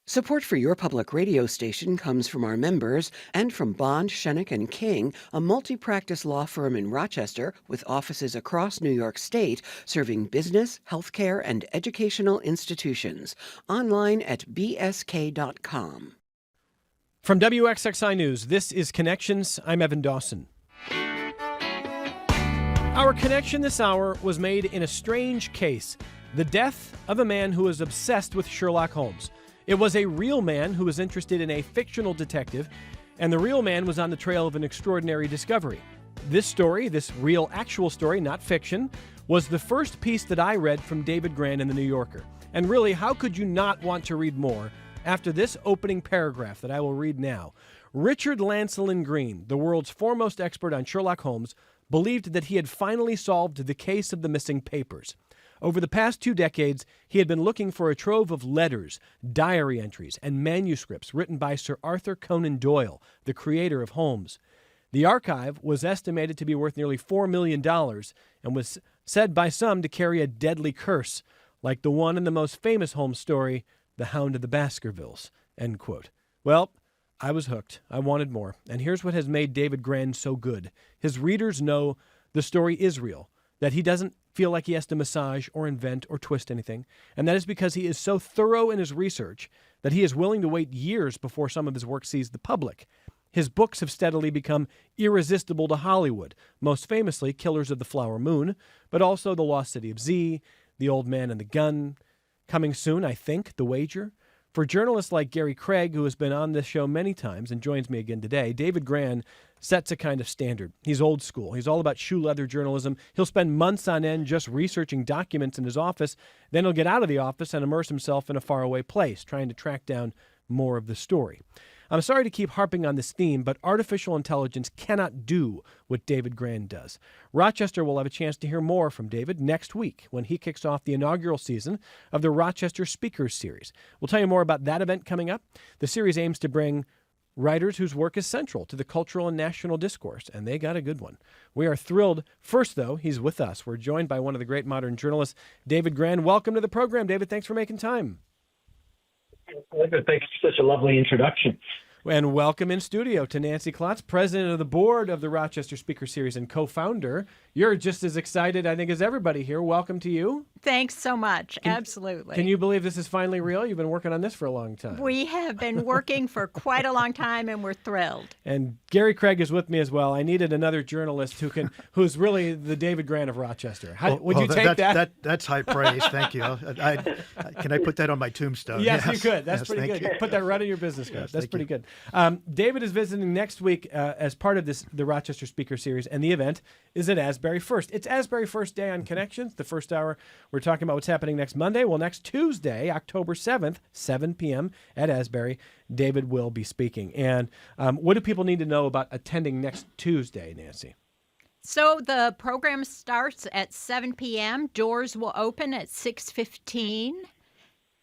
Support for your public radio station comes from our members and from Bond, Schoeneck and King, a multi-practice law firm in Rochester with offices across New York State serving business, healthcare, and educational institutions. Online at bsk.com. From WXXI News, this is Connections. I'm Evan Dawson. Our connection this hour was made in a strange case, the death of a man who was obsessed with Sherlock Holmes. It was a real man who was interested in a fictional detective, and the real man was on the trail of an extraordinary discovery. This story, this real actual story, not fiction, was the first piece that I read from David Grann in The New Yorker. And really, how could you not want to read more after this opening paragraph that I will read now? Richard Lancelyn Green, the world's foremost expert on Sherlock Holmes, believed that he had finally solved the case of the missing papers. Over the past 2 decades, he had been looking for a trove of letters, diary entries, and manuscripts written by Sir Arthur Conan Doyle, the creator of Holmes. The archive was estimated to be worth nearly $4 million and was said by some to carry a deadly curse, like the one in the most famous Holmes story, The Hound of the Baskervilles, end quote. Well, I was hooked. I wanted more. And here's what has made David Grann so good. His readers know the story is real, that he doesn't feel like he has to massage or invent or twist anything. And that is because he is so thorough in his research that he is willing to wait years before some of his work sees the public. His books have steadily become irresistible to Hollywood, most famously Killers of the Flower Moon, but also The Lost City of Z, The Old Man and the Gun. Coming soon, I think, The Wager. For journalists like Gary Craig, who has been on this show many times and joins me again today, David Grann sets a kind of standard. He's old school. He's all about shoe leather journalism. He'll spend months on end just researching documents in his office. Then he'll get out of the office and immerse himself in a faraway place, trying to track down more of the story. I'm sorry to keep harping on this theme, but artificial intelligence cannot do what David Grann does. Rochester will have a chance to hear more from David next week when he kicks off the inaugural season of the Rochester Speakers Series. We'll tell you more about that event coming up. The series aims to bring writers whose work is central to the cultural and national discourse, and they got a good one. We are thrilled. First, though, he's with us. We're joined by one of the great modern journalists, David Grann. Welcome to the program, David. Thanks for making time. Thanks for such a lovely introduction. And welcome in studio to Nancy Klotz, president of the board of the Rochester Speaker Series and co-founder. You're just as excited, I think, as everybody here. Welcome to you. Thanks so much. Absolutely. Can you believe this is finally real? You've been working on this for a long time. We have been working for quite a long time, and we're thrilled. And Gary Craig is with me as well. I needed another journalist who's really the David Grann of Rochester. Would you take that? That's high praise. Thank you. Can I put that on my tombstone? Yes, you could. That's pretty good. You put that right in your business card. That's pretty good. David is visiting next week as part of the Rochester Speaker Series, and the event is at Asbury First. It's Asbury First Day on Connections. The first hour, we're talking about what's happening next Monday. Well, next Tuesday, October 7th, 7 p.m. at Asbury, David will be speaking. And what do people need to know about attending next Tuesday, Nancy? So the program starts at 7 p.m. Doors will open at 6:15.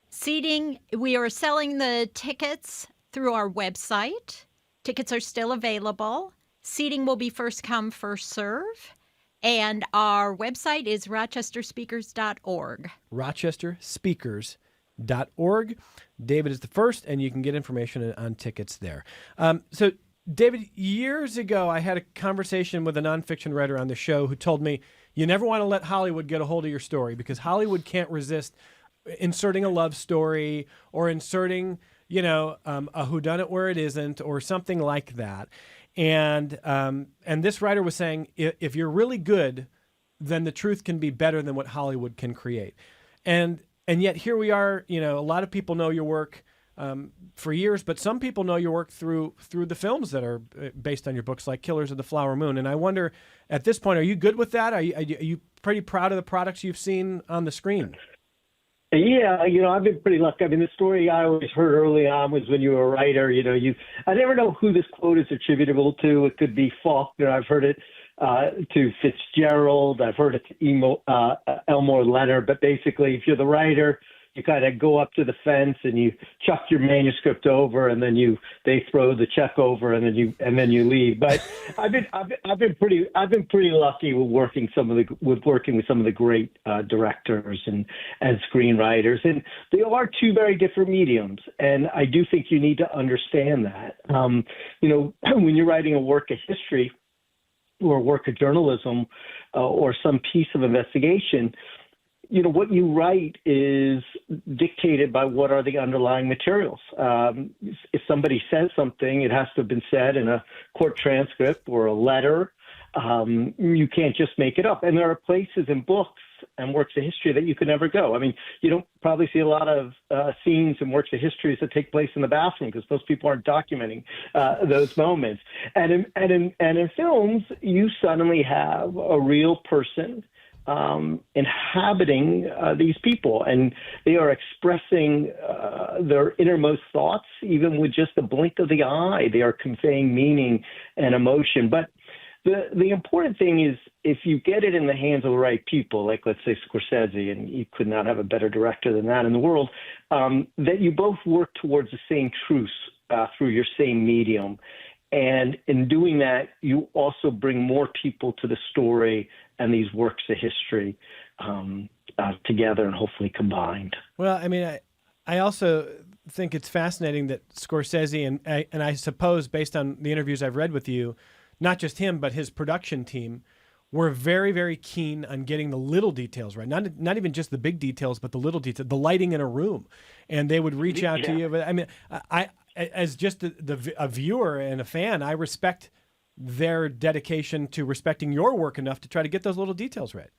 Seating, we are selling the tickets through our website. Tickets are still available. Seating will be first come, first serve. And our website is rochesterspeakers.org. rochesterspeakers.org. David is the first, and you can get information on tickets there. So, David, years ago, I had a conversation with a nonfiction writer on the show who told me, you never want to let Hollywood get a hold of your story because Hollywood can't resist inserting a love story or inserting a whodunit where it isn't or something like that. And this writer was saying, if you're really good, then the truth can be better than what Hollywood can create. And yet here we are, a lot of people know your work for years, but some people know your work through the films that are based on your books, like Killers of the Flower Moon. And I wonder, at this point, are you good with that? Are you pretty proud of the products you've seen on the screen? Yeah, I've been pretty lucky. I mean, the story I always heard early on was when you were a writer, I never know who this quote is attributable to. It could be Faulkner. I've heard it to Fitzgerald. I've heard it to Elmore Leonard. But basically, if you're the writer, you kind of go up to the fence and you chuck your manuscript over, and then they throw the check over, and then you leave. But I've been pretty lucky with working with some of the great directors and screenwriters, and they are two very different mediums, and I do think you need to understand that. When you're writing a work of history or a work of journalism or some piece of investigation, what you write is dictated by what are the underlying materials. If somebody says something, it has to have been said in a court transcript or a letter. You can't just make it up. And there are places in books and works of history that you could never go. I mean, you don't probably see a lot of scenes in works of history that take place in the bathroom because those people aren't documenting those moments. And in films, you suddenly have a real person inhabiting these people, and they are expressing their innermost thoughts, even with just a blink of the eye. They are conveying meaning and emotion. But the important thing is, if you get it in the hands of the right people, like let's say Scorsese, and you could not have a better director than that in the world, that you both work towards the same truths through your same medium. And in doing that, you also bring more people to the story and these works of history together and hopefully combined. Well, I mean, I also think it's fascinating that Scorsese, and I suppose based on the interviews I've read with you, not just him, but his production team, were very, very keen on getting the little details right. Not even just the big details, but the little details, the lighting in a room. And they would reach out to you. But I mean, I as just a viewer and a fan, I respect their dedication to respecting your work enough to try to get those little details right.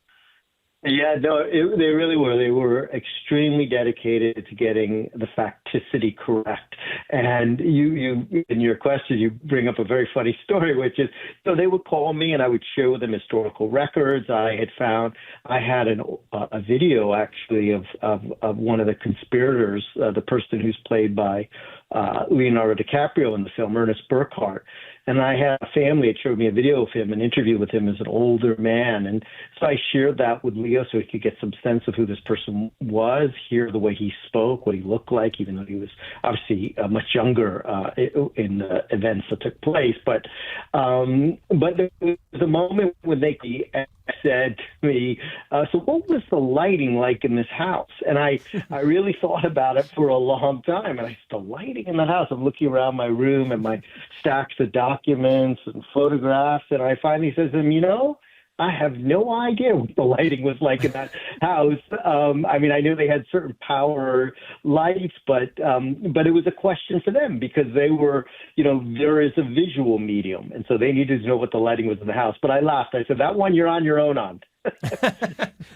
Yeah, no, they really were. They were extremely dedicated to getting the facticity correct. And you in your question, you bring up a very funny story, which is, so they would call me and I would show them historical records. I had a video actually of one of the conspirators, the person who's played by Leonardo DiCaprio in the film, Ernest Burkhart. And I had a family that showed me a video of him, an interview with him as an older man. And so I shared that with Leo so he could get some sense of who this person was, hear the way he spoke, what he looked like, even though he was obviously much younger in the events that took place. But there was a moment when they said to me, so what was the lighting like in this house? And I really thought about it for a long time. And I said, the lighting in the house, I'm looking around my room and my stacks of documents and photographs. And I finally said to them, I have no idea what the lighting was like in that house. I mean, I knew they had certain power lights, but it was a question for them because they were, there is a visual medium. And so they needed to know what the lighting was in the house. But I laughed. I said, that one you're on your own on.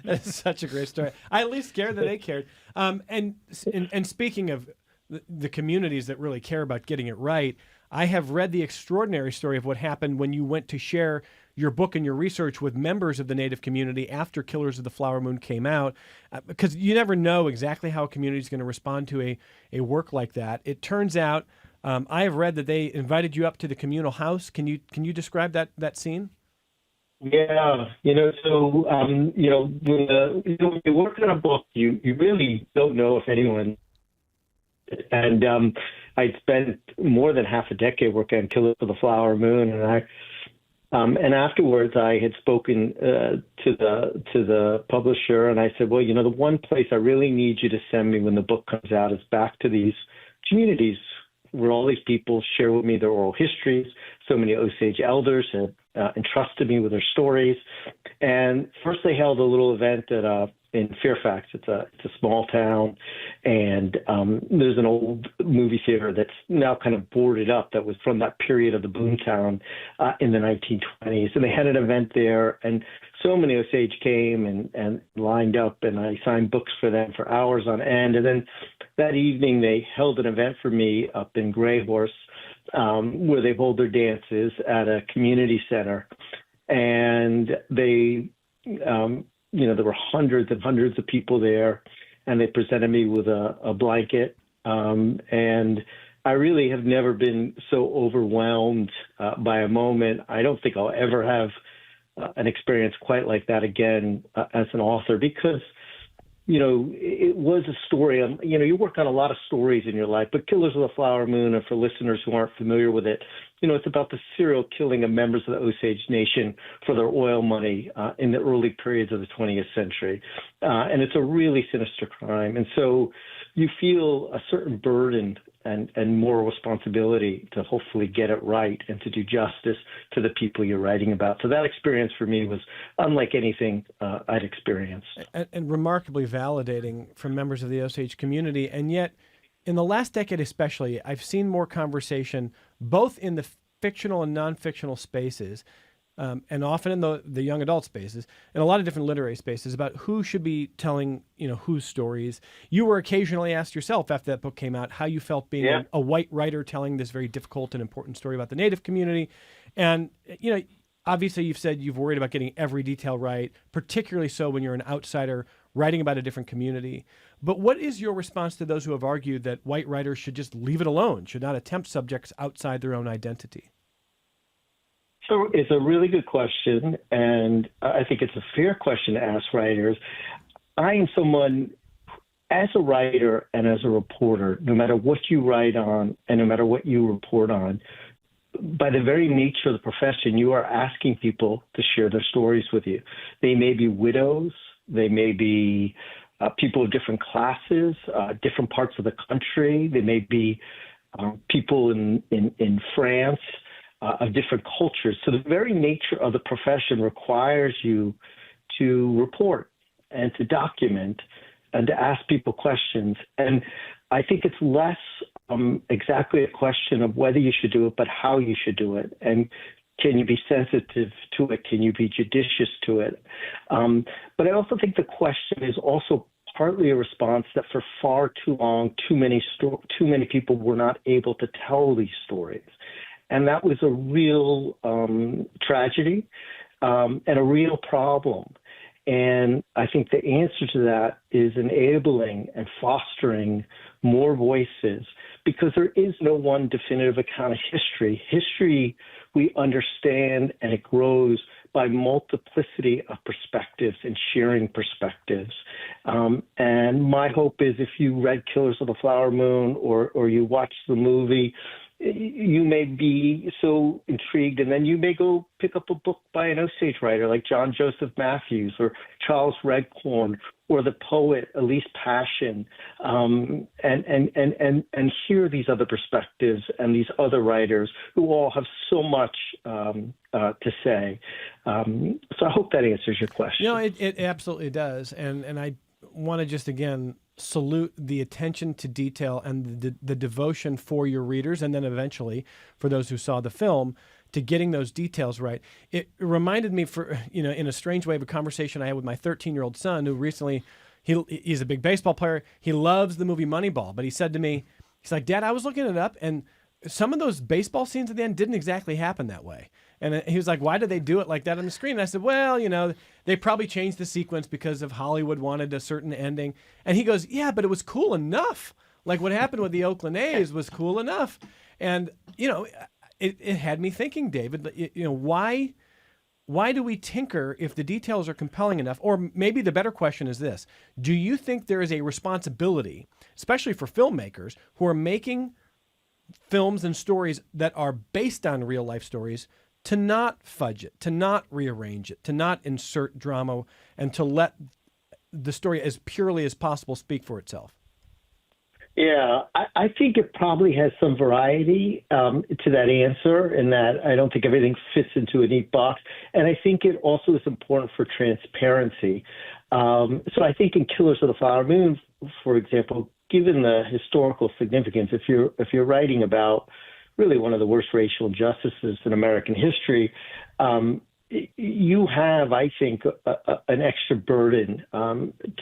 That's such a great story. I at least cared that they cared. And speaking of the communities that really care about getting it right, I have read the extraordinary story of what happened when you went to share your book and your research with members of the Native community after Killers of the Flower Moon came out, because you never know exactly how a community is going to respond to a work like that. It turns out, I have read that they invited you up to the communal house. Can you describe that scene? Yeah, so when you work on a book, you really don't know if anyone. And I'd spent more than half a decade working on Killers of the Flower Moon, and afterwards I had spoken to the publisher, and I said, well, the one place I really need you to send me when the book comes out is back to these communities where all these people share with me their oral histories. So many Osage elders had entrusted me with their stories. And first they held a little event in Fairfax. It's a small town, and there's an old movie theater that's now kind of boarded up that was from that period of the boomtown in the 1920s. And they had an event there, and so many Osage came and lined up, and I signed books for them for hours on end. And then that evening they held an event for me up in Grey Horse, where they hold their dances at a community center. And they there were hundreds and hundreds of people there, and they presented me with a blanket. And I really have never been so overwhelmed by a moment. I don't think I'll ever have an experience quite like that again as an author, because it was a story. You work on a lot of stories in your life, but Killers of the Flower Moon, and for listeners who aren't familiar with it, it's about the serial killing of members of the Osage Nation for their oil money in the early periods of the 20th century. And it's a really sinister crime. And so you feel a certain burden and moral responsibility to hopefully get it right and to do justice to the people you're writing about. So that experience for me was unlike anything I'd experienced. And remarkably validating for members of the Osage community. And yet, in the last decade especially, I've seen more conversation both in the fictional and non-fictional spaces, and often in the young adult spaces, and a lot of different literary spaces about who should be telling, whose stories. You were occasionally asked yourself after that book came out how you felt being a white writer telling this very difficult and important story about the Native community. And, obviously you've said you've worried about getting every detail right, particularly so when you're an outsider writing about a different community. But what is your response to those who have argued that white writers should just leave it alone, should not attempt subjects outside their own identity? So it's a really good question, and I think it's a fair question to ask writers. I am someone, as a writer and as a reporter, no matter what you write on and no matter what you report on, by the very nature of the profession, you are asking people to share their stories with you. They may be widows, they may be people of different classes, different parts of the country. They may be people in France, of different cultures. So the very nature of the profession requires you to report and to document and to ask people questions. And I think it's less exactly a question of whether you should do it, but how you should do it. And can you be sensitive to it? Can you be judicious to it? But I also think the question is also partly a response that for far too long, too many people were not able to tell these stories. And that was a real tragedy and a real problem. And I think the answer to that is enabling and fostering more voices, because there is no one definitive account of history. History, we understand, and it grows by multiplicity of perspectives and sharing perspectives. And my hope is if you read Killers of the Flower Moon or you watch the movie, you may be so intrigued, and then you may go pick up a book by an Osage writer like John Joseph Matthews or Charles Redcorn or the poet Elise Passion, and hear these other perspectives and these other writers who all have so much to say. So I hope that answers your question. It absolutely does, and I want to just again salute the attention to detail and the devotion for your readers, and then eventually for those who saw the film, to getting those details right. It reminded me, in a strange way, of a conversation I had with my 13-year-old son, who recently, he's a big baseball player. He loves the movie Moneyball, but he said to me, he's like, "Dad, I was looking it up, and some of those baseball scenes at the end didn't exactly happen that way." And he was like, "Why did they do it like that on the screen?" And I said, "Well, they probably changed the sequence because of Hollywood wanted a certain ending." And he goes, "Yeah, but it was cool enough. Like what happened with the Oakland A's was cool enough." And, it had me thinking, David, why do we tinker if the details are compelling enough? Or maybe the better question is this: do you think there is a responsibility, especially for filmmakers who are making films and stories that are based on real life stories, to not fudge it, to not rearrange it, to not insert drama, and to let the story as purely as possible speak for itself? Yeah, I think it probably has some variety to that answer, in that I don't think everything fits into a neat box. And I think it also is important for transparency. So I think in Killers of the Flower Moon, for example, given the historical significance, if you're writing about really one of the worst racial injustices in American history, you have, I think, an extra burden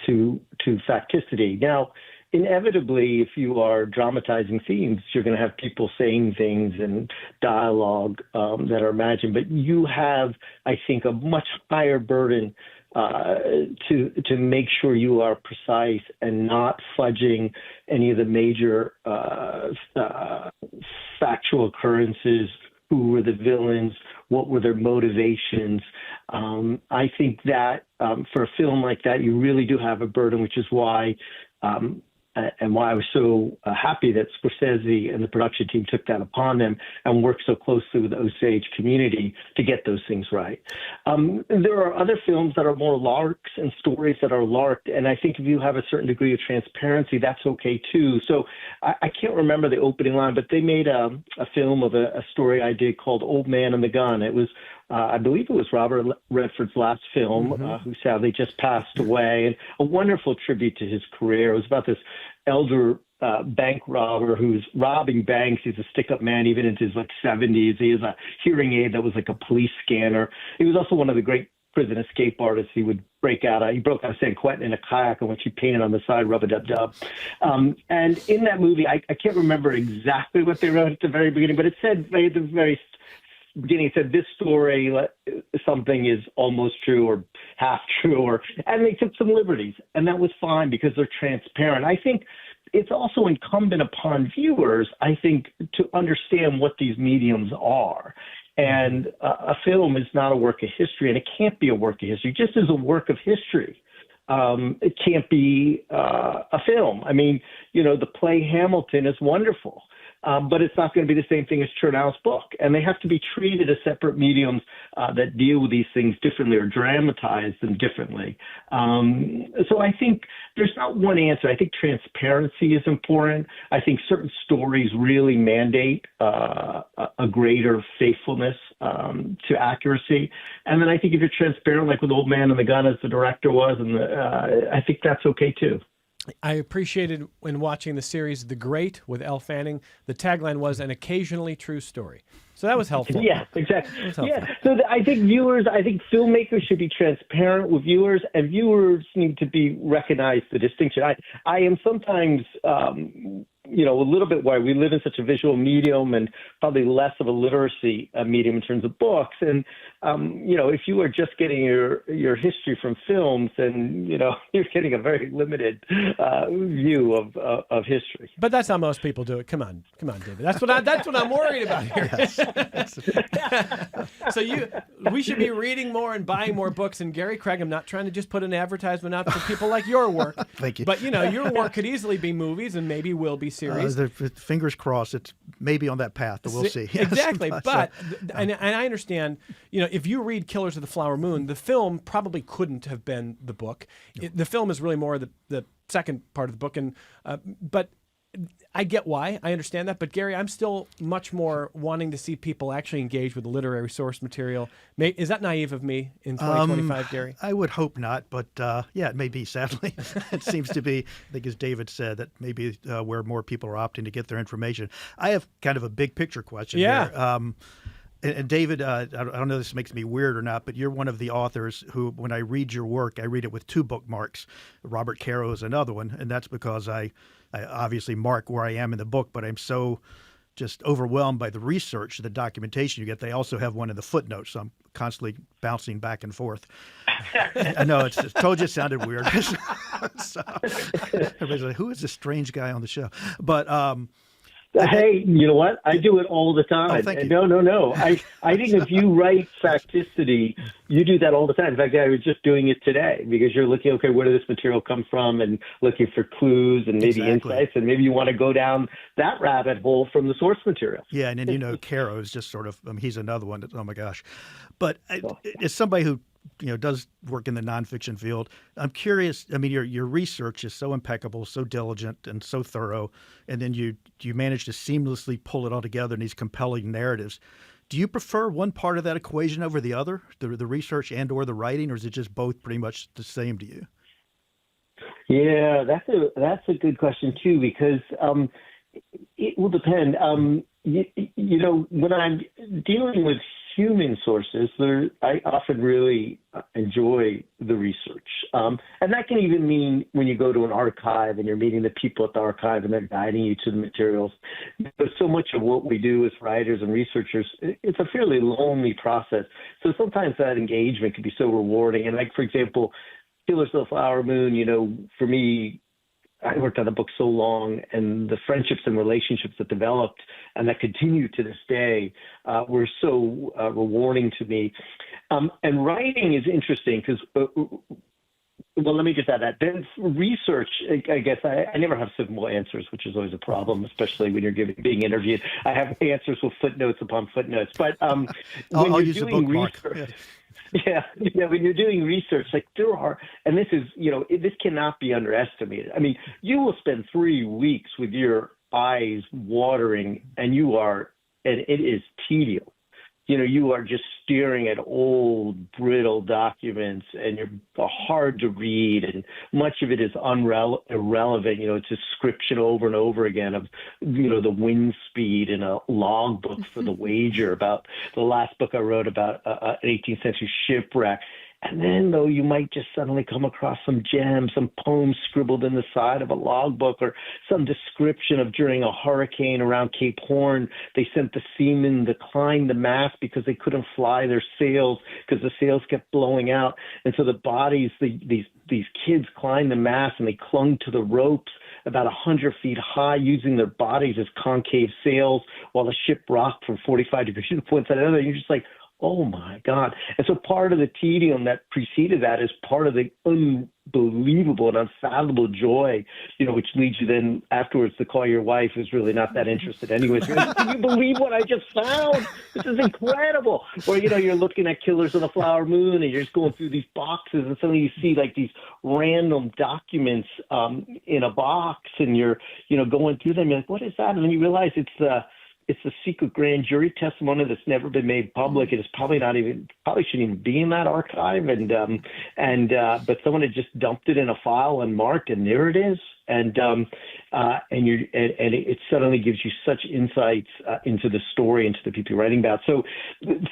to facticity. Now, inevitably, if you are dramatizing themes, you're going to have people saying things and dialogue that are imagined, but you have, I think, a much higher burden to make sure you are precise and not fudging any of the major factual occurrences, who were the villains, what were their motivations. I think that for a film like that, you really do have a burden, which is why and why I was so happy that Scorsese and the production team took that upon them and worked so closely with the Osage community to get those things right. There are other films that are more larks and stories that are larked, and I think if you have a certain degree of transparency, that's okay too. So I can't remember the opening line, but they made a film of a story I did called Old Man and the Gun. It was I believe it was Robert Redford's last film, who sadly just passed away, and a wonderful tribute to his career. It was about this elder bank robber who's robbing banks. He's a stick-up man, even into his 70s. He has a hearing aid that was like a police scanner. He was also one of the great prison escape artists. He would break out. He broke out of San Quentin in a kayak, on which he painted on the side, rub-a-dub-dub. And in that movie, I can't remember exactly what they wrote at the very beginning, but it said at the very beginning, said this story, something is almost true or half true, and they took some liberties, and that was fine because they're transparent. I think it's also incumbent upon viewers, I think, to understand what these mediums are. And a film is not a work of history, and it can't be a work of history, just as a work of history. It can't be a film. I mean, the play Hamilton is wonderful. But it's not going to be the same thing as Chernow's book. And they have to be treated as separate mediums that deal with these things differently or dramatize them differently. So I think there's not one answer. I think transparency is important. I think certain stories really mandate a greater faithfulness to accuracy. And then I think if you're transparent, like with Old Man and the Gun, as the director was, and I think that's okay too. I appreciated when watching the series The Great with Elle Fanning, the tagline was an occasionally true story. So that was helpful. Yeah, exactly. Yeah. So I think filmmakers should be transparent with viewers, and viewers need to be recognized the distinction. I am sometimes, a little bit why we live in such a visual medium and probably less of a literacy medium in terms of books. And, if you are just getting your history from films, then, you're getting a very limited view of history. But that's how most people do it. Come on, David. That's what I'm worried about here. So we should be reading more and buying more books. And Gary Craig, I'm not trying to just put an advertisement out for people like your work. Thank you. But your work could easily be movies and maybe will be series. Fingers crossed. It's maybe on that path, but we'll see. Exactly. But and I understand. If you read Killers of the Flower Moon, the film probably couldn't have been the book. No. The film is really more the second part of the book, and but I get why. I understand that. But Gary, I'm still much more wanting to see people actually engage with the literary source material. Is that naive of me in 2025, Gary? I would hope not, but it may be, sadly. It seems to be, I think as David said, that maybe where more people are opting to get their information. I have kind of a big picture question here. And David, I don't know if this makes me weird or not, but you're one of the authors who, when I read your work, I read it with 2 bookmarks. Robert Caro is another one, and that's because I obviously mark where I am in the book, but I'm so just overwhelmed by the research, the documentation you get. They also have one in the footnotes, so I'm constantly bouncing back and forth. I know, told you it sounded weird. So, everybody's like, who is this strange guy on the show? But hey, you know what? I do it all the time. Oh, thank you. No. I think if you write facticity, you do that all the time. In fact, I was just doing it today because you're looking, okay, where did this material come from, and looking for clues and maybe insights, and maybe you want to go down that rabbit hole from the source material. Yeah, and then, Caro is just sort of, he's another one that, oh my gosh. But as somebody who does work in the nonfiction field, I'm curious. I mean, your research is so impeccable, so diligent, and so thorough, and then you manage to seamlessly pull it all together in these compelling narratives. Do you prefer one part of that equation over the other, the research and or the writing, or is it just both pretty much the same to you? Yeah, that's a good question too, because it will depend. When I'm dealing with human sources, I often really enjoy the research. And that can even mean when you go to an archive and you're meeting the people at the archive and they're guiding you to the materials. But so much of what we do as writers and researchers, it's a fairly lonely process. So sometimes that engagement can be so rewarding. And like, for example, Killers of the Flower Moon, for me, I worked on the book so long, and the friendships and relationships that developed and that continue to this day were so rewarding to me. And writing is interesting because, well, let me just add that. Then research, I guess I never have simple answers, which is always a problem, especially when you're being interviewed. I have answers with footnotes upon footnotes. But when I'll you're use the doing bookmark. research, yeah, when you're doing research, like there are, and this is, this cannot be underestimated. I mean, you will spend 3 weeks with your eyes watering, and it is tedious. You are just staring at old, brittle documents, and you're hard to read, and much of it is irrelevant. It's a description over and over again of, the wind speed in a logbook for the wager about the last book I wrote about an 18th century shipwreck. And then, though, you might just suddenly come across some gem, some poem scribbled in the side of a logbook, or some description of during a hurricane around Cape Horn, they sent the seamen to climb the mast because they couldn't fly their sails because the sails kept blowing out. And so the bodies, these kids climbed the mast and they clung to the ropes about 100 feet high, using their bodies as concave sails while the ship rocked from 45 degrees to one side to the other. You're just like, oh my God. And so part of the tedium that preceded that is part of the unbelievable and unfathomable joy, which leads you then afterwards to call your wife, who's really not that interested anyways. Can you believe what I just found? This is incredible. Or, you're looking at Killers of the Flower Moon and you're just going through these boxes and suddenly you see like these random documents in a box and you're, going through them. You're like, what is that? And then you realize it's the secret grand jury testimony that's never been made public. It is probably shouldn't even be in that archive. But someone had just dumped it in a file and marked, and there it is. And it suddenly gives you such insights into the story, into the people you're writing about. So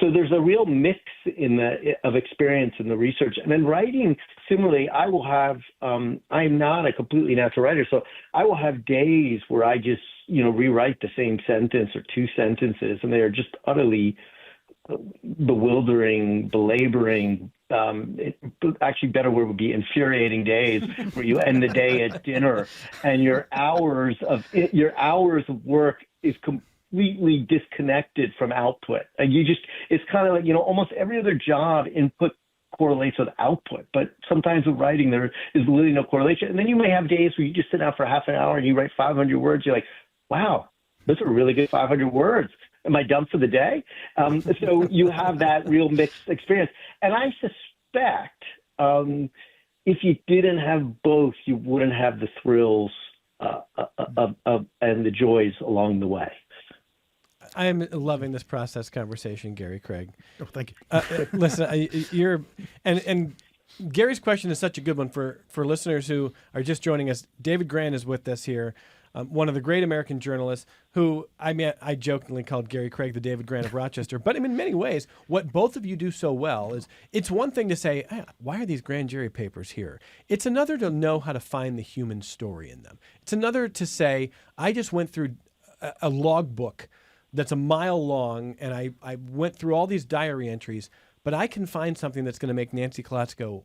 there's a real mix of experience in the research. And then writing, similarly, I will have, I'm not a completely natural writer, so I will have days where I just, rewrite the same sentence or two sentences, and they are just utterly bewildering, belaboring, actually better word would be infuriating days where you end the day at dinner and your hours of work is completely disconnected from output. And it's kind of like, almost every other job, input correlates with output, but sometimes with writing there is really no correlation. And then you may have days where you just sit down for half an hour and you write 500 words. You're like, wow, those are really good 500 words. Am I done for the day? So you have that real mixed experience. And I suspect if you didn't have both, you wouldn't have the thrills and the joys along the way. I am loving this process conversation, Gary Craig. Oh, thank you. Listen, and Gary's question is such a good one for listeners who are just joining us. David Grann is with us here. One of the great American journalists who, I jokingly called Gary Craig the David Grann of Rochester. But in many ways, what both of you do so well is it's one thing to say, why are these grand jury papers here? It's another to know how to find the human story in them. It's another to say, I just went through a logbook that's a mile long, and I went through all these diary entries, but I can find something that's going to make Nancy Klotz go,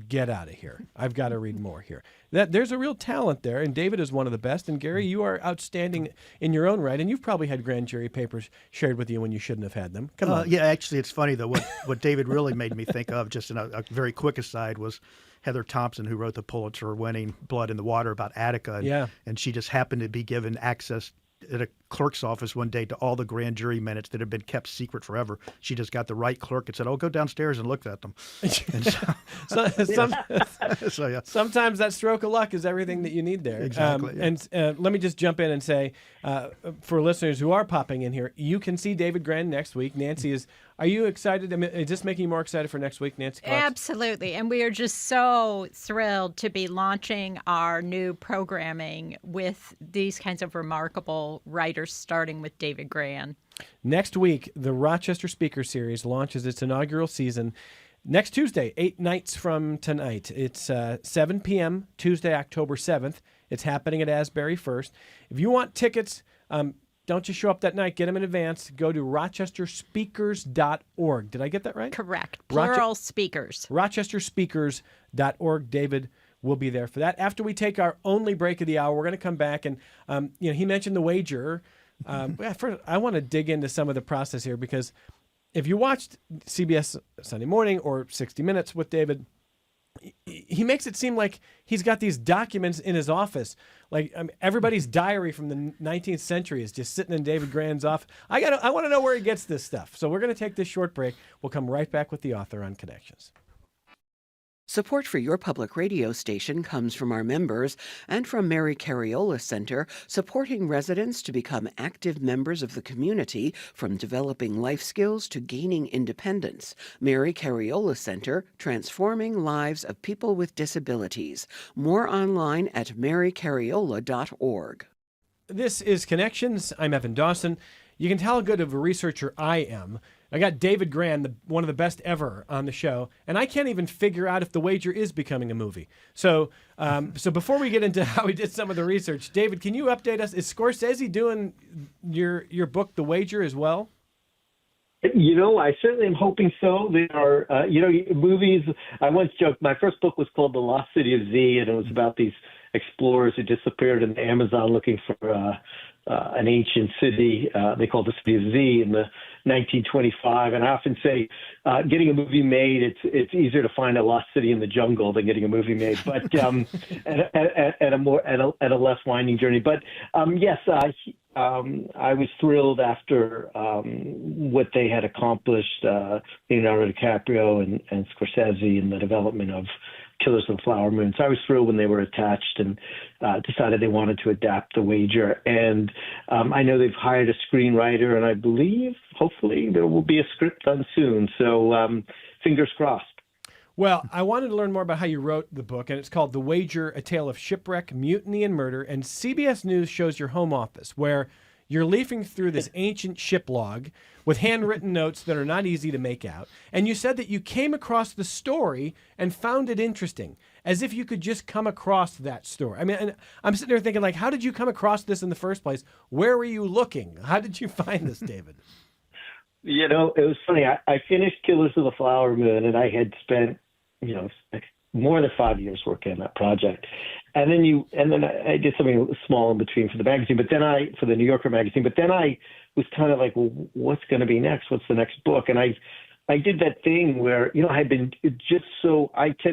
get out of here. I've got to read more here. There's a real talent there, and David is one of the best. And Gary, you are outstanding in your own right, and you've probably had grand jury papers shared with you when you shouldn't have had them. Come on. Yeah, actually, it's funny, though. What David really made me think of, just in a very quick aside, was Heather Thompson, who wrote the Pulitzer-winning Blood in the Water about Attica. And she just happened to be given access at a clerk's office one day to all the grand jury minutes that had been kept secret forever. She just got the right clerk and said, "Oh, go downstairs and look at them." And sometimes that stroke of luck is everything that you need there. Exactly. And let me just jump in and say, for listeners who are popping in here, you can see David Grann next week. Nancy is. Are you excited? I mean, is this making you more excited for next week, Nancy Klotz? Absolutely. And we are just so thrilled to be launching our new programming with these kinds of remarkable writers, starting with David Grann. Next week, the Rochester Speaker Series launches its inaugural season. Next Tuesday, 8 nights from tonight. It's 7 p.m., Tuesday, October 7th. It's happening at Asbury First. If you want tickets, don't just show up that night. Get them in advance. Go to rochesterspeakers.org. Did I get that right? Correct. Plural speakers. rochesterspeakers.org. David, we'll be there for that. After we take our only break of the hour, we're going to come back and, he mentioned The Wager. First, I want to dig into some of the process here, because if you watched CBS Sunday Morning or 60 Minutes with David, he makes it seem like he's got these documents in his office. Like everybody's diary from the 19th century is just sitting in David Grann's office. I want to know where he gets this stuff. So we're going to take this short break. We'll come right back with the author on Connections. Support for your public radio station comes from our members and from Mary Cariola Center, supporting residents to become active members of the community, from developing life skills to gaining independence. Mary Cariola Center, transforming lives of people with disabilities. More online at marycariola.org. This is Connections. I'm Evan Dawson. You can tell how good of a researcher I am. I got David Grann, one of the best ever, on the show, and I can't even figure out if The Wager is becoming a movie. So before we get into how he did some of the research, David, can you update us? Is Scorsese doing your book, The Wager, as well? I certainly am hoping so. There are, movies. I once joked, my first book was called The Lost City of Z, and it was about these explorers who disappeared in the Amazon looking for an ancient city. They called the City of Z in the 1925. And I often say, getting a movie made, it's easier to find a lost city in the jungle than getting a movie made, but at a less winding journey. But yes, I was thrilled after what they had accomplished, Leonardo DiCaprio and Scorsese, in the development of Killers of the Flower Moon. So I was thrilled when they were attached and decided they wanted to adapt The Wager. And I know they've hired a screenwriter, and I believe, hopefully, there will be a script done soon. So fingers crossed. Well, I wanted to learn more about how you wrote the book, and it's called The Wager, A Tale of Shipwreck, Mutiny, and Murder. And CBS News shows your home office, where you're leafing through this ancient ship log with handwritten notes that are not easy to make out. And you said that you came across the story and found it interesting, as if you could just come across that story. I mean, and I'm sitting there thinking, like, how did you come across this in the first place? Where were you looking? How did you find this, David? It was funny. I finished Killers of the Flower Moon, and I had spent, more than 5 years working on that project. And then I did something small in between for the magazine, for the New Yorker magazine, but then I was kind of like, well, what's going to be next? What's the next book? And I did that thing where, I tend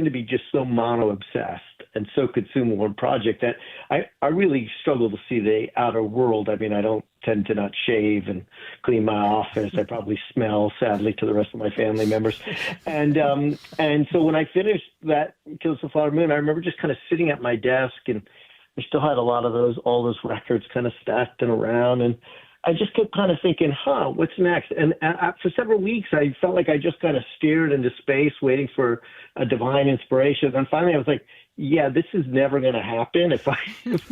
to be just so mono-obsessed and so consumed with one project that I really struggle to see the outer world. I mean, I don't tend to not shave and clean my office. I probably smell, sadly, to the rest of my family members. And so when I finished that Killers of the Flower Moon, I remember just kind of sitting at my desk, and I still had a lot of all those records kind of stacked and around. And I just kept kind of thinking, what's next? And for several weeks, I felt like I just kind of stared into space, waiting for a divine inspiration. And finally, I was like, yeah, this is never going to happen if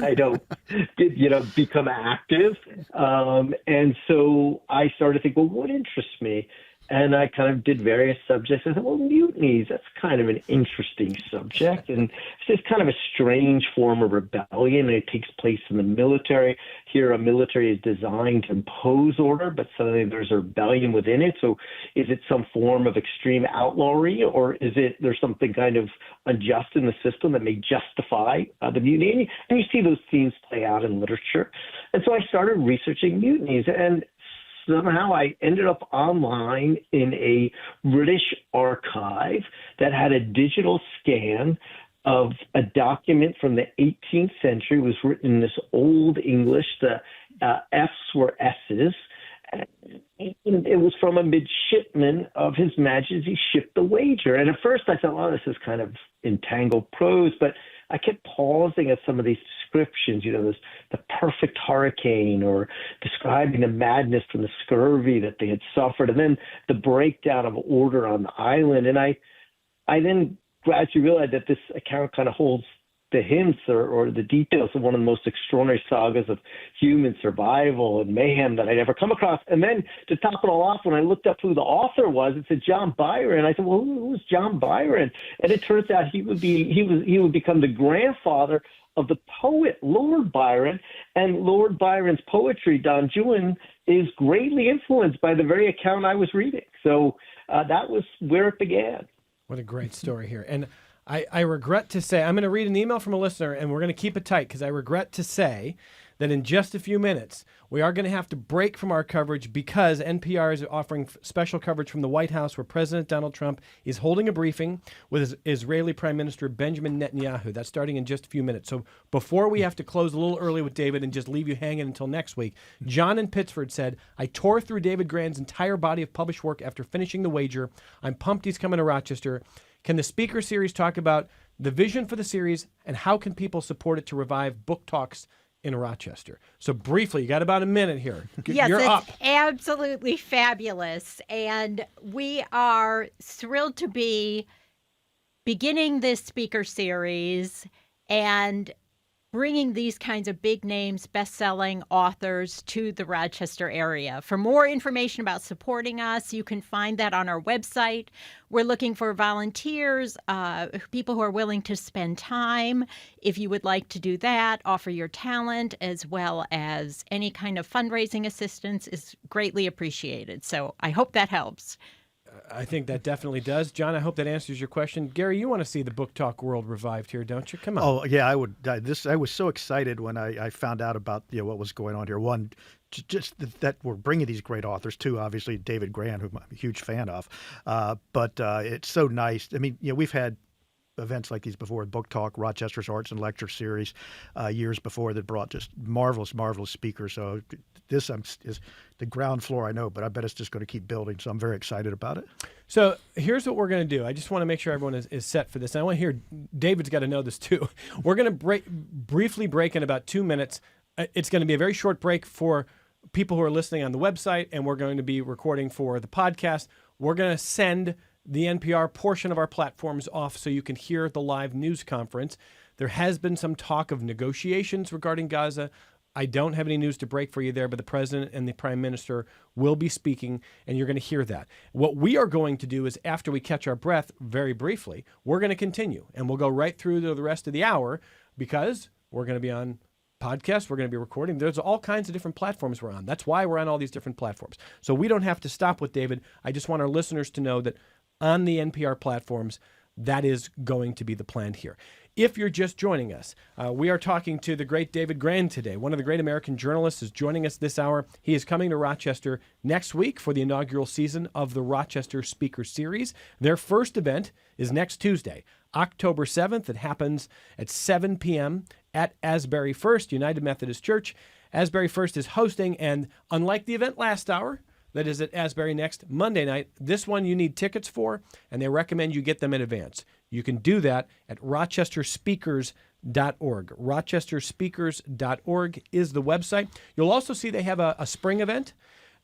I don't, become active. And so I started to think, well, what interests me? And I kind of did various subjects. I thought, well, mutinies, that's kind of an interesting subject. And it's just kind of a strange form of rebellion. It takes place in the military. Here, a military is designed to impose order, but suddenly there's a rebellion within it. So is it some form of extreme outlawry, or is it there's something kind of unjust in the system that may justify the mutiny? And you see those themes play out in literature. And so I started researching mutinies, and somehow I ended up online in a British archive that had a digital scan of a document from the 18th century. It was written in this old English. The F's were S's. And it was from a midshipman of His Majesty's ship, The Wager. And at first I thought, this is kind of entangled prose, but I kept pausing at some of these descriptions, the perfect hurricane, or describing the madness from the scurvy that they had suffered, and then the breakdown of order on the island. And I then gradually realized that this account kind of holds the hints or the details of one of the most extraordinary sagas of human survival and mayhem that I'd ever come across. And then to top it all off, when I looked up who the author was, it said John Byron. I said, well, who's John Byron? And it turns out he would become the grandfather of the poet Lord Byron. And Lord Byron's poetry, Don Juan, is greatly influenced by the very account I was reading. So that was where it began. What a great story here. And I regret to say, I'm going to read an email from a listener, and we're going to keep it tight because I regret to say that in just a few minutes, we are going to have to break from our coverage because NPR is offering special coverage from the White House where President Donald Trump is holding a briefing with Israeli Prime Minister Benjamin Netanyahu. That's starting in just a few minutes. So before we have to close a little early with David and just leave you hanging until next week, John in Pittsford said, I tore through David Grann's entire body of published work after finishing The Wager. I'm pumped he's coming to Rochester. Can the speaker series talk about the vision for the series and how can people support it to revive book talks in Rochester? So briefly, you got about a minute here. Yes, You're it's up. absolutely fabulous. And we are thrilled to be beginning this speaker series and bringing these kinds of big names, best-selling authors to the Rochester area. For more information about supporting us, you can find that on our website. We're looking for volunteers, people who are willing to spend time. If you would like to do that, offer your talent as well as any kind of fundraising assistance is greatly appreciated. So I hope that helps. I think that definitely does. John, I hope that answers your question. Gary, you want to see the book talk world revived here, don't you? Come on. Oh yeah, I would. I was so excited when I found out about what was going on here. One, just that we're bringing these great authors too. Obviously, David Grann, who I'm a huge fan of. But it's so nice. I mean, we've had events like these before, Book Talk, Rochester's Arts and Lecture Series, years before that brought just marvelous speakers. So this is the ground floor, I know, but I bet it's just going to keep building. So I'm very excited about it. So here's what we're going to do. I just want to make sure everyone is set for this. And I want to hear, David's got to know this too. We're going to briefly break in about 2 minutes. It's going to be a very short break for people who are listening on the website, and we're going to be recording for the podcast. We're going to send the NPR portion of our platforms off so you can hear the live news conference. There has been some talk of negotiations regarding Gaza. I don't have any news to break for you there, but the president and the prime minister will be speaking, and you're going to hear that. What we are going to do is, after we catch our breath very briefly, we're going to continue, and we'll go right through to the rest of the hour because we're going to be on podcasts, we're going to be recording. There's all kinds of different platforms we're on. That's why we're on all these different platforms. So we don't have to stop with David. I just want our listeners to know that on the NPR platforms, that is going to be the plan here. If you're just joining us, we are talking to the great David Grann today. One of the great American journalists is joining us this hour. He is coming to Rochester next week for the inaugural season of the Rochester Speaker Series. Their first event is next Tuesday, October 7th. It happens at 7 p.m. at Asbury First United Methodist Church. Asbury First is hosting, and unlike the event last hour, that is at Asbury next Monday night, this one you need tickets for, and they recommend you get them in advance. You can do that at rochesterspeakers.org. rochesterspeakers.org is the website. You'll also see they have a spring event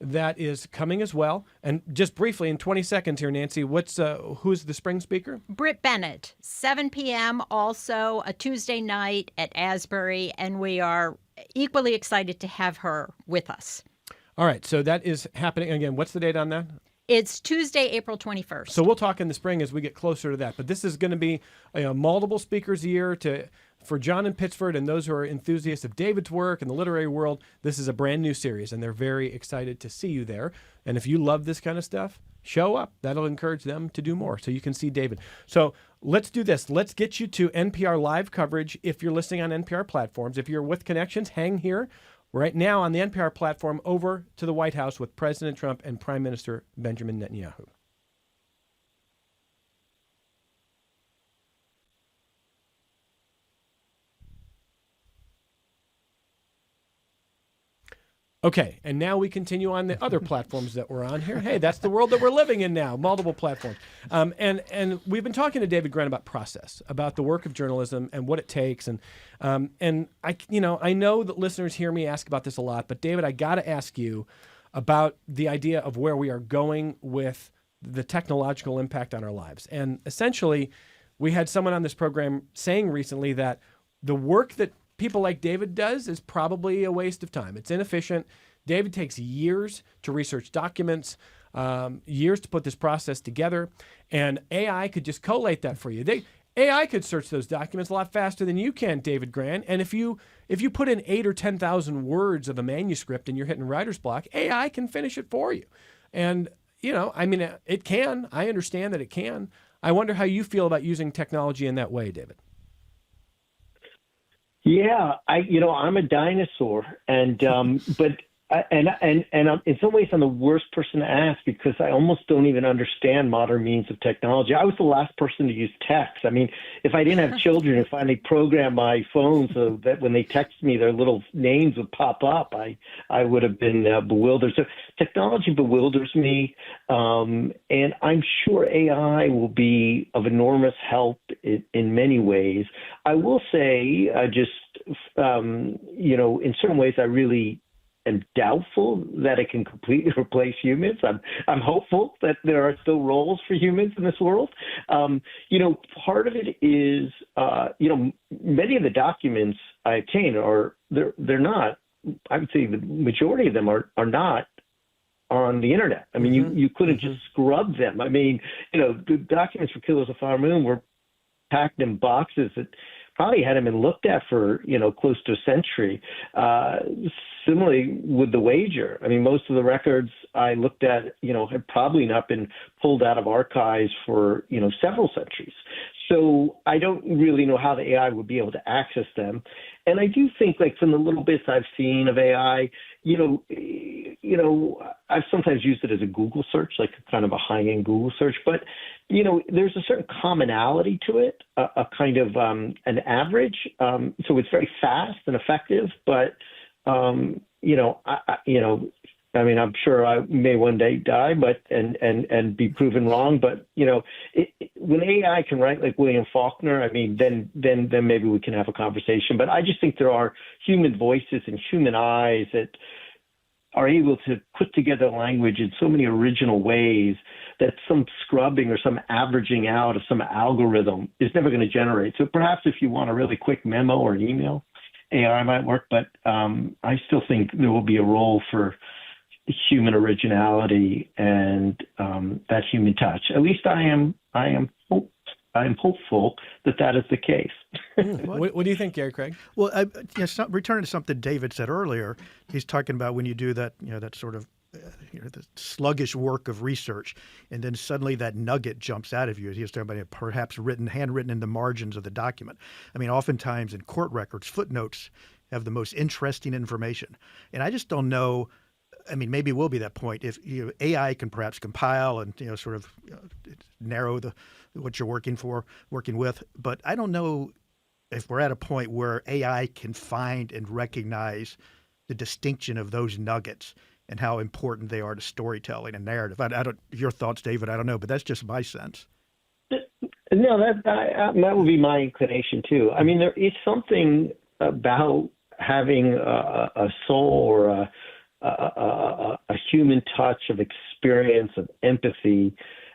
that is coming as well. And just briefly, in 20 seconds here, Nancy, who's the spring speaker? Britt Bennett, 7 p.m., also a Tuesday night at Asbury, and we are equally excited to have her with us. All right, so that is happening. Again, what's the date on that? It's Tuesday, April 21st. So we'll talk in the spring as we get closer to that. But this is going to be multiple speakers a year for John in Pittsford and those who are enthusiasts of David's work in the literary world. This is a brand new series, and they're very excited to see you there. And if you love this kind of stuff, show up. That'll encourage them to do more so you can see David. So let's do this. Let's get you to NPR live coverage if you're listening on NPR platforms. If you're with Connections, hang here right now on the NPR platform over to the White House with President Trump and Prime Minister Benjamin Netanyahu. Okay, and now we continue on the other platforms that we're on here. Hey, that's the world that we're living in now, multiple platforms. And we've been talking to David Grann about process, about the work of journalism and what it takes. And I know that listeners hear me ask about this a lot, but David, I got to ask you about the idea of where we are going with the technological impact on our lives. And essentially, we had someone on this program saying recently that the work that people like David does is probably a waste of time. It's inefficient. David takes years to research documents, years to put this process together, and AI could just collate that for you. AI could search those documents a lot faster than you can, David Grann. And if you put in 8,000 or 10,000 words of a manuscript and you're hitting writer's block, AI can finish it for you. And it can. I understand that it can. I wonder how you feel about using technology in that way, David. Yeah, I'm a dinosaur, and but I'm, in some ways I'm the worst person to ask because I almost don't even understand modern means of technology. I was the last person to use text. I mean, if I didn't have children and finally programmed my phone so that when they text me, their little names would pop up, I would have been bewildered. So technology bewilders me, and I'm sure AI will be of enormous help in many ways. I will say, in certain ways, I really am doubtful that it can completely replace humans. I'm hopeful that there are still roles for humans in this world. Part of it is, many of the documents I obtain they're not. I would say the majority of them are not on the internet. I mean, you couldn't just scrub them. I mean, the documents for Killers of the Flower Moon were packed in boxes that probably hadn't been looked at for, close to a century. Similarly with The Wager. I mean, most of the records I looked at, had probably not been pulled out of archives for, several centuries. So I don't really know how the AI would be able to access them. And I do think, like, from the little bits I've seen of AI, I've sometimes used it as a Google search, like kind of a high-end Google search. But, there's a certain commonality to it, a kind of an average. So it's very fast and effective. But, I'm sure I may one day die, but and be proven wrong. But when AI can write like William Faulkner, I mean, then maybe we can have a conversation. But I just think there are human voices and human eyes that are able to put together language in so many original ways that some scrubbing or some averaging out of some algorithm is never going to generate. So perhaps if you want a really quick memo or an email, AI might work. But I still think there will be a role for human originality and that human touch. At least I am hopeful that is the case. What do you think, Gary Craig? Well, returning to something David said earlier, he's talking about when you do that, that sort of the sluggish work of research, and then suddenly that nugget jumps out of you. He was talking about it perhaps handwritten in the margins of the document. I mean, oftentimes in court records, footnotes have the most interesting information, and I just don't know. I mean, maybe it will be that point if AI can perhaps compile and sort of narrow what you're working with. But I don't know if we're at a point where AI can find and recognize the distinction of those nuggets and how important they are to storytelling and narrative. I don't. Your thoughts, David? I don't know, but that's just my sense. No, that would be my inclination too. I mean, there is something about having a soul or a human touch of experience, of empathy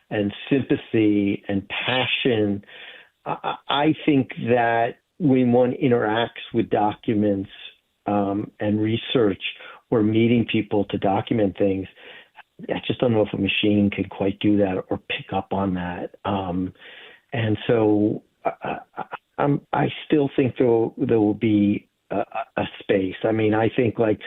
and sympathy and passion. I think that when one interacts with documents and research or meeting people to document things, I just don't know if a machine can quite do that or pick up on that. And so I still think there will be a space. I mean, I think like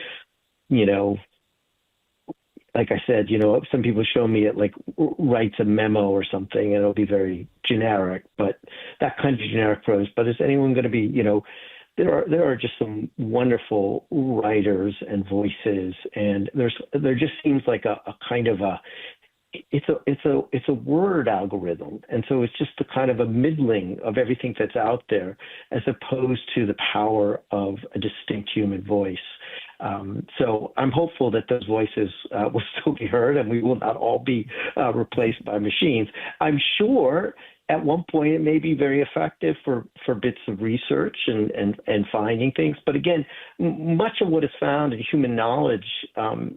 I said, some people show me it like writes a memo or something and it'll be very generic, but that kind of generic prose. But is anyone going to be, there are just some wonderful writers and voices, and there just seems like a kind of it's a word algorithm, and so it's just a kind of a middling of everything that's out there, as opposed to the power of a distinct human voice. So I'm hopeful that those voices will still be heard, and we will not all be replaced by machines. I'm sure at one point it may be very effective for bits of research and finding things. But again, much of what is found in human knowledge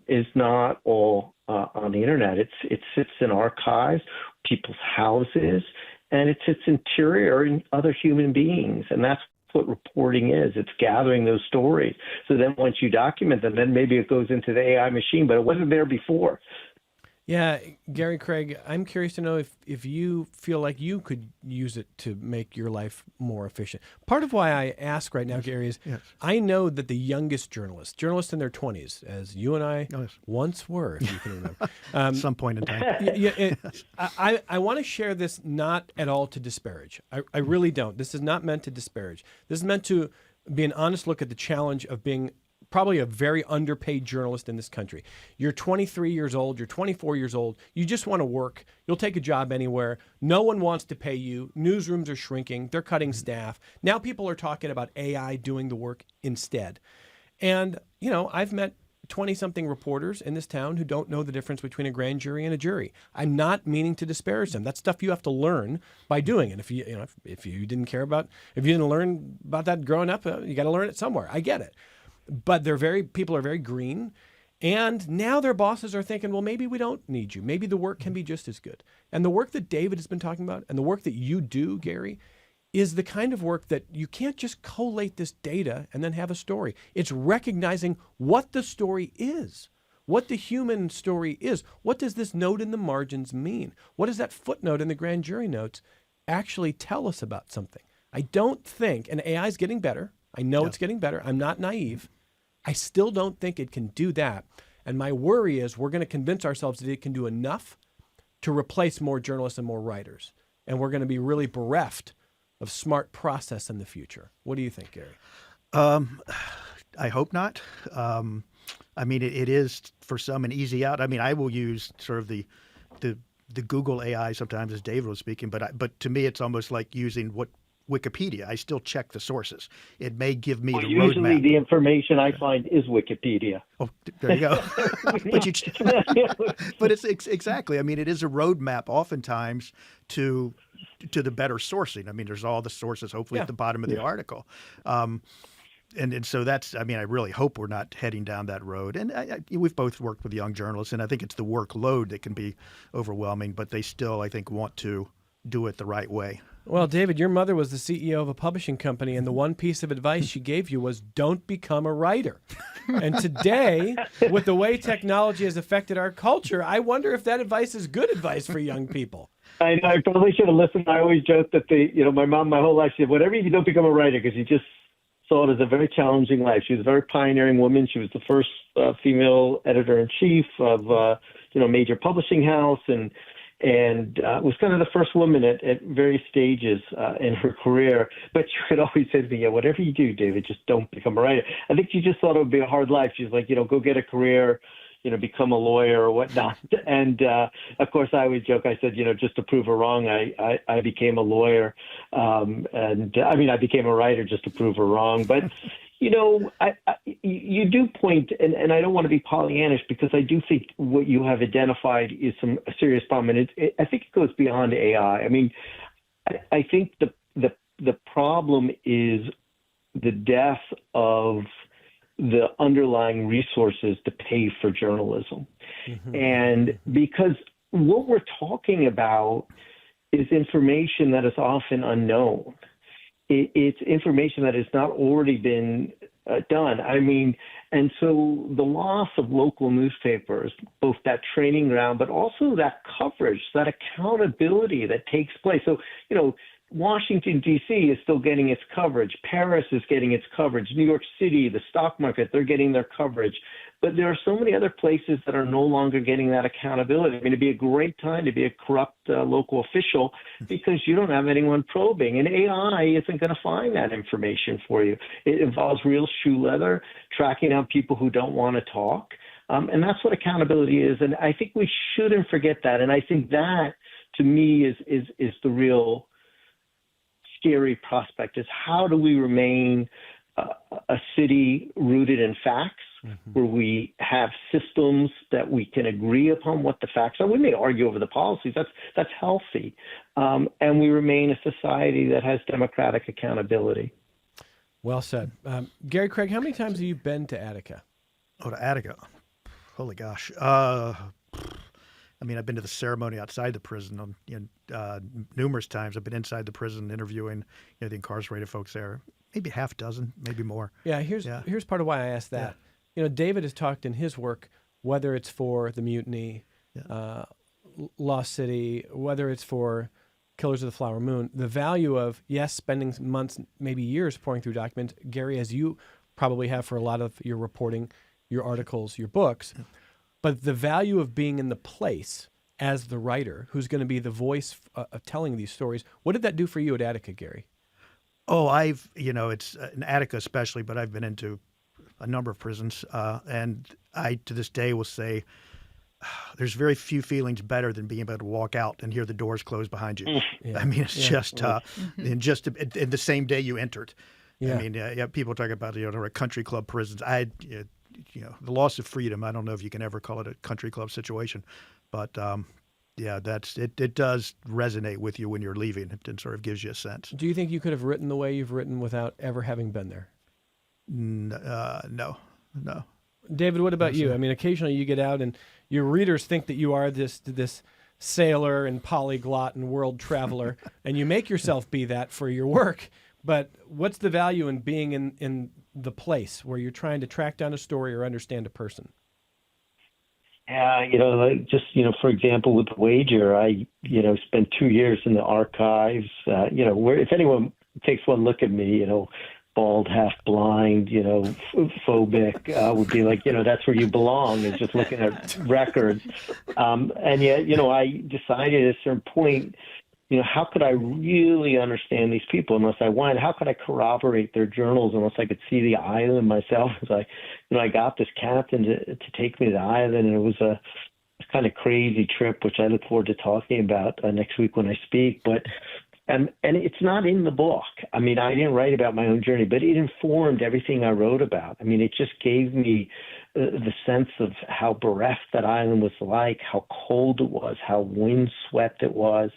is not all on the internet. It sits in archives, people's houses, and it sits interior in other human beings. And that's what reporting is. It's gathering those stories. So then once you document them, then maybe it goes into the AI machine, but it wasn't there before. Yeah, Gary Craig, I'm curious to know if you feel like you could use it to make your life more efficient. Part of why I ask right now, Gary, is Yes. I know that the youngest journalists in their 20s, as you and I Oh, yes. once were, if you can remember. At some point in time. I want to share this not at all to disparage. I really don't. This is not meant to disparage. This is meant to be an honest look at the challenge of being probably a very underpaid journalist in this country. You're 23 years old, you're 24 years old, you just want to work, you'll take a job anywhere, no one wants to pay you, newsrooms are shrinking, they're cutting staff. Now people are talking about AI doing the work instead. And, I've met 20-something reporters in this town who don't know the difference between a grand jury and a jury. I'm not meaning to disparage them. That's stuff you have to learn by doing it. If you didn't learn about that growing up, you got to learn it somewhere. I get it. But people are very green. And now their bosses are thinking, well, maybe we don't need you. Maybe the work can be just as good. And the work that David has been talking about and the work that you do, Gary, is the kind of work that you can't just collate this data and then have a story. It's recognizing what the story is, what the human story is. What does this note in the margins mean? What does that footnote in the grand jury notes actually tell us about something? I don't think, and AI is getting better. I know it's getting better. I'm not naive. I still don't think it can do that. And my worry is we're going to convince ourselves that it can do enough to replace more journalists and more writers. And we're going to be really bereft of smart process in the future. What do you think, Gary? I hope not. It is for some an easy out. I will use sort of the Google AI sometimes, as David was speaking, but to me it's almost like using Wikipedia. I still check the sources. It may give me the roadmap. Usually the information I find is Wikipedia. Oh, there you go. But it's exactly. It is a roadmap oftentimes to the better sourcing. There's all the sources hopefully at the bottom of the article. And so that's, I really hope we're not heading down that road. And we've both worked with young journalists, and I think it's the workload that can be overwhelming, but they still, I think, want to do it the right way. Well, David, your mother was the CEO of a publishing company, and the one piece of advice she gave you was don't become a writer. And today, with the way technology has affected our culture, I wonder if that advice is good advice for young people. I probably should have listened. I always joke that my mom, my whole life, she said, whatever you do, don't become a writer, because you just saw it as a very challenging life. She was a very pioneering woman. She was the first female editor-in-chief of a major publishing house, and was kind of the first woman at various stages in her career. But she would always say to me, whatever you do, David, just don't become a writer. I think she just thought it would be a hard life. She's like, go get a career, become a lawyer or whatnot. And of course, I always joke. I said, just to prove her wrong, I became a lawyer. I became a writer just to prove her wrong. But you do point, and I don't want to be Pollyannish, because I do think what you have identified is a serious problem, and I think it goes beyond AI. I think the problem is the death of the underlying resources to pay for journalism, and because what we're talking about is information that is often unknown. It's information that has not already been done. And so the loss of local newspapers, both that training ground, but also that coverage, that accountability that takes place. So, Washington, D.C. is still getting its coverage. Paris is getting its coverage. New York City, the stock market, they're getting their coverage. But there are so many other places that are no longer getting that accountability. It'd be a great time to be a corrupt local official, because you don't have anyone probing. And AI isn't going to find that information for you. It involves real shoe leather, tracking down people who don't want to talk. And that's what accountability is. And I think we shouldn't forget that. And I think that, to me, is the real scary prospect, is how do we remain a city rooted in facts, where we have systems that we can agree upon what the facts are. We may argue over the policies. That's healthy. And we remain a society that has democratic accountability. Well said. Gary Craig, how many times have you been to Attica? Oh, to Attica. Holy gosh. I've been to the ceremony outside the prison numerous times. I've been inside the prison interviewing the incarcerated folks there. Maybe half dozen, maybe more. Yeah, here's part of why I asked that. David has talked in his work, whether it's for the mutiny, Lost City, whether it's for Killers of the Flower Moon, the value of, yes, spending months, maybe years pouring through documents, Gary, as you probably have for a lot of your reporting, your articles, your books, but the value of being in the place as the writer who's going to be the voice of telling these stories. What did that do for you at Attica, Gary? Oh, it's in Attica especially, but I've been into a number of prisons, and I, to this day, will say there's very few feelings better than being able to walk out and hear the doors close behind you. Yeah. I mean, it's just in the same day you entered. Yeah. I mean, people talk about country club prisons. The loss of freedom. I don't know if you can ever call it a country club situation, but that's it. It does resonate with you when you're leaving. It sort of gives you a sense. Do you think you could have written the way you've written without ever having been there? No. David, what about you? I mean, occasionally you get out and your readers think that you are this sailor and polyglot and world traveler, and you make yourself be that for your work. But what's the value in being in the place where you're trying to track down a story or understand a person? Yeah, for example, with The Wager, I, spent 2 years in the archives, where if anyone takes one look at me, bald, half blind, phobic, would be like, that's where you belong, is just looking at records. And yet, I decided at a certain point, how could I really understand these people unless I went? How could I corroborate their journals unless I could see the island myself? As I got this captain to take me to the island, and it was a kind of crazy trip, which I look forward to talking about next week when I speak. But and it's not in the book. I mean, I didn't write about my own journey, but it informed everything I wrote about. I mean, it just gave me the sense of how bereft that island was like, how cold it was, how windswept it was.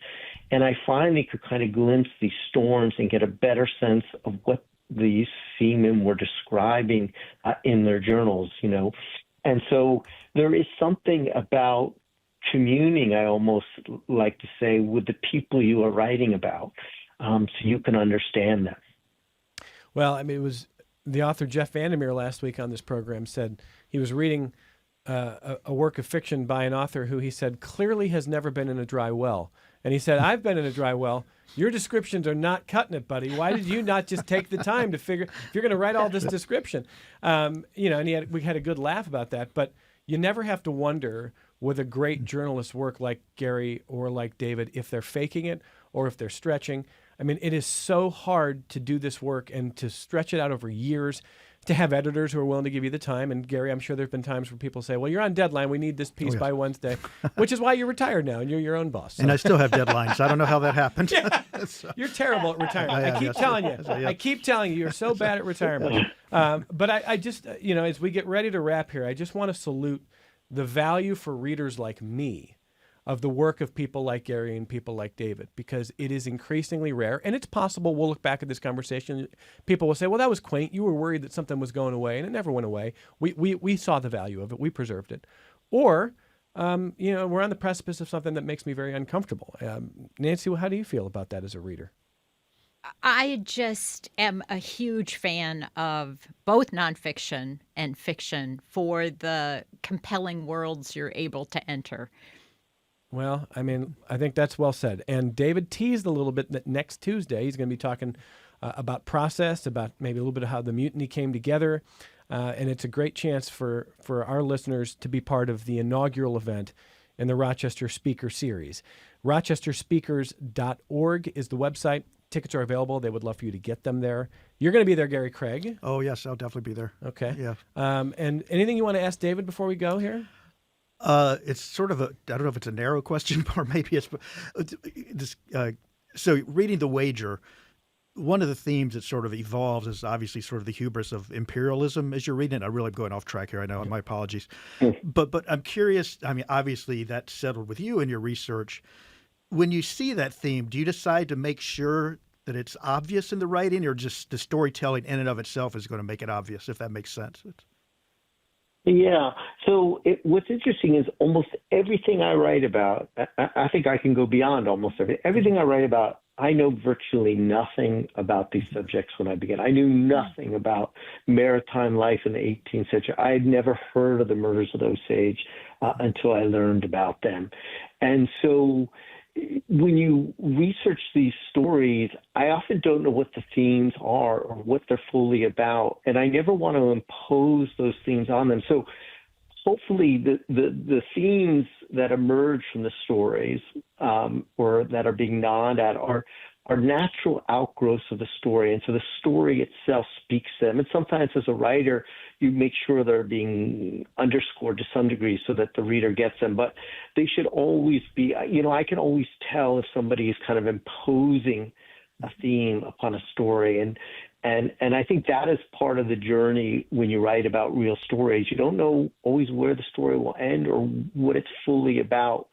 And I finally could kind of glimpse these storms and get a better sense of what these seamen were describing in their journals, And so there is something about communing, I almost like to say, with the people you are writing about, so you can understand them. Well, I mean, it was the author Jeff Vandermeer last week on this program said he was reading a work of fiction by an author who he said clearly has never been in a dry well. And he said, I've been in a dry well. Your descriptions are not cutting it, buddy. Why did you not just take the time to figure, if you're going to write all this description? And we had a good laugh about that. But you never have to wonder with a great journalist's work like Gary or like David, if they're faking it or if they're stretching. I mean, it is so hard to do this work and to stretch it out over years, to have editors who are willing to give you the time. And Gary, I'm sure there have been times where people say, well, you're on deadline. We need this piece by Wednesday, which is why you're retired now and you're your own boss. So. And I still have deadlines. I don't know how that happened. You're terrible at retirement. I keep telling you. I keep telling you, you're so bad at retirement. But I just, as we get ready to wrap here, I just want to salute the value for readers like me of the work of people like Gary and people like David, because it is increasingly rare. And it's possible we'll look back at this conversation. People will say, well, that was quaint. You were worried that something was going away, and it never went away. We saw the value of it. We preserved it. Or, we're on the precipice of something that makes me very uncomfortable. Nancy, how do you feel about that as a reader? I just am a huge fan of both nonfiction and fiction for the compelling worlds you're able to enter. Well, I mean, I think that's well said. And David teased a little bit that next Tuesday he's going to be talking about process, about maybe a little bit of how the mutiny came together. And it's a great chance for our listeners to be part of the inaugural event in the Rochester Speaker Series. RochesterSpeakers.org is the website. Tickets are available. They would love for you to get them there. You're going to be there, Gary Craig. Oh, yes, I'll definitely be there. Okay. Yeah. And anything you want to ask David before we go here? It's sort of I don't know if it's a narrow question or maybe it's this. So reading The Wager, one of the themes that sort of evolves is obviously sort of the hubris of imperialism as you're reading it. I'm really going off track here. I know, my apologies. But I'm curious. I mean, obviously that settled with you in your research. When you see that theme, do you decide to make sure that it's obvious in the writing, or just the storytelling in and of itself is going to make it obvious, if that makes sense? Yeah. So what's interesting is almost everything I write about, I think I can go beyond almost everything. Everything I write about I know virtually nothing about these subjects when I began. I knew nothing about maritime life in the 18th century. I had never heard of the murders of the Osage until I learned about them. And so when you research these stories, I often don't know what the themes are or what they're fully about. And I never want to impose those themes on them. So hopefully the themes that emerge from the stories or that are being gnawed at are natural outgrowths of the story. And so the story itself speaks to them. And sometimes as a writer, you make sure they're being underscored to some degree so that the reader gets them. But they should always be, I can always tell if somebody is kind of imposing a theme upon a story. And I think that is part of the journey when you write about real stories. You don't know always where the story will end or what it's fully about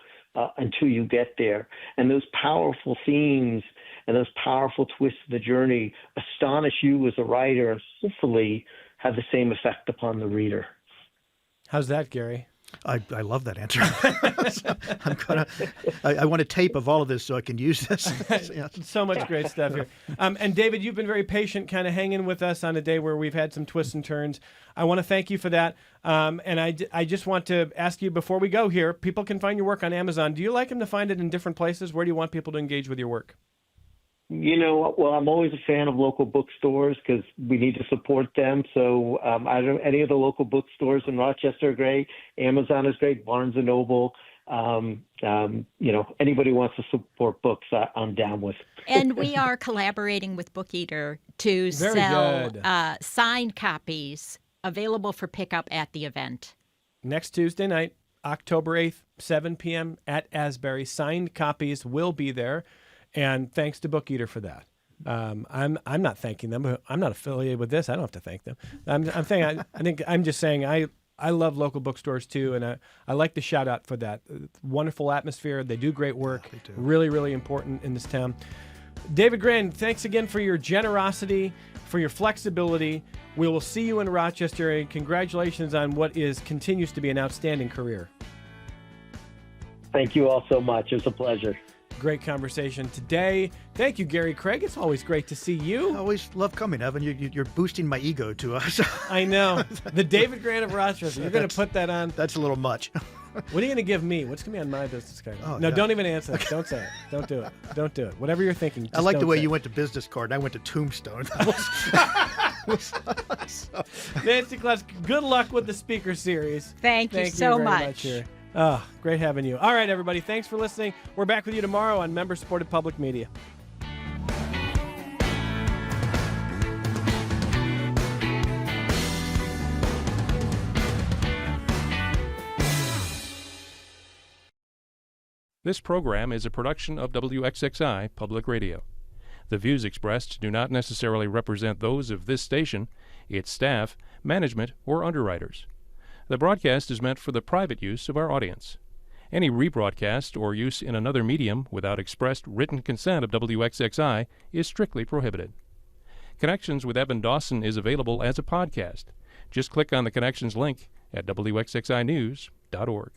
until you get there. And those powerful themes and those powerful twists of the journey astonish you as a writer and hopefully have the same effect upon the reader. How's that, Gary? I love that answer. I want a tape of all of this so I can use this. Yeah. So much great stuff here. And David, you've been very patient, kind of hanging with us on a day where we've had some twists and turns. I want to thank you for that. And I just want to ask you before we go here, people can find your work on Amazon. Do you like them to find it in different places? Where do you want people to engage with your work? Well, I'm always a fan of local bookstores because we need to support them. So any of the local bookstores in Rochester are great. Amazon is great. Barnes & Noble. Anybody who wants to support books, I'm down with. And we are collaborating with Book Eater to sell signed copies available for pickup at the event. Next Tuesday night, October 8th, 7 p.m. at Asbury. Signed copies will be there. And thanks to Book Eater for that. I'm not thanking them. I'm not affiliated with this. I don't have to thank them. I'm just saying I love local bookstores too, and I like the shout out for that. Wonderful atmosphere. They do great work. Yeah, they do. Really, really important in this town. David Grann, thanks again for your generosity, for your flexibility. We will see you in Rochester, and congratulations on what continues to be an outstanding career. Thank you all so much. It was a pleasure. Great conversation today. Thank you, Gary Craig. It's always great to see you. I always love coming, Evan. You're boosting my ego to us. I know. The David Grant of Rochester. You're going to put that on. That's a little much. What are you going to give me? What's going to be on my business card? Oh, no, yeah. Don't even answer that. Don't say it. Don't do it. Don't do it. Whatever you're thinking. Just I like the way say you it. went to business card and I went to tombstone. Nancy Klutz, good luck with the speaker series. Thank you so very much. here. Oh, great having you. All right, everybody. Thanks for listening. We're back with you tomorrow on member-supported public media. This program is a production of WXXI Public Radio. The views expressed do not necessarily represent those of this station, its staff, management, or underwriters. The broadcast is meant for the private use of our audience. Any rebroadcast or use in another medium without expressed written consent of WXXI is strictly prohibited. Connections with Evan Dawson is available as a podcast. Just click on the Connections link at WXXInews.org.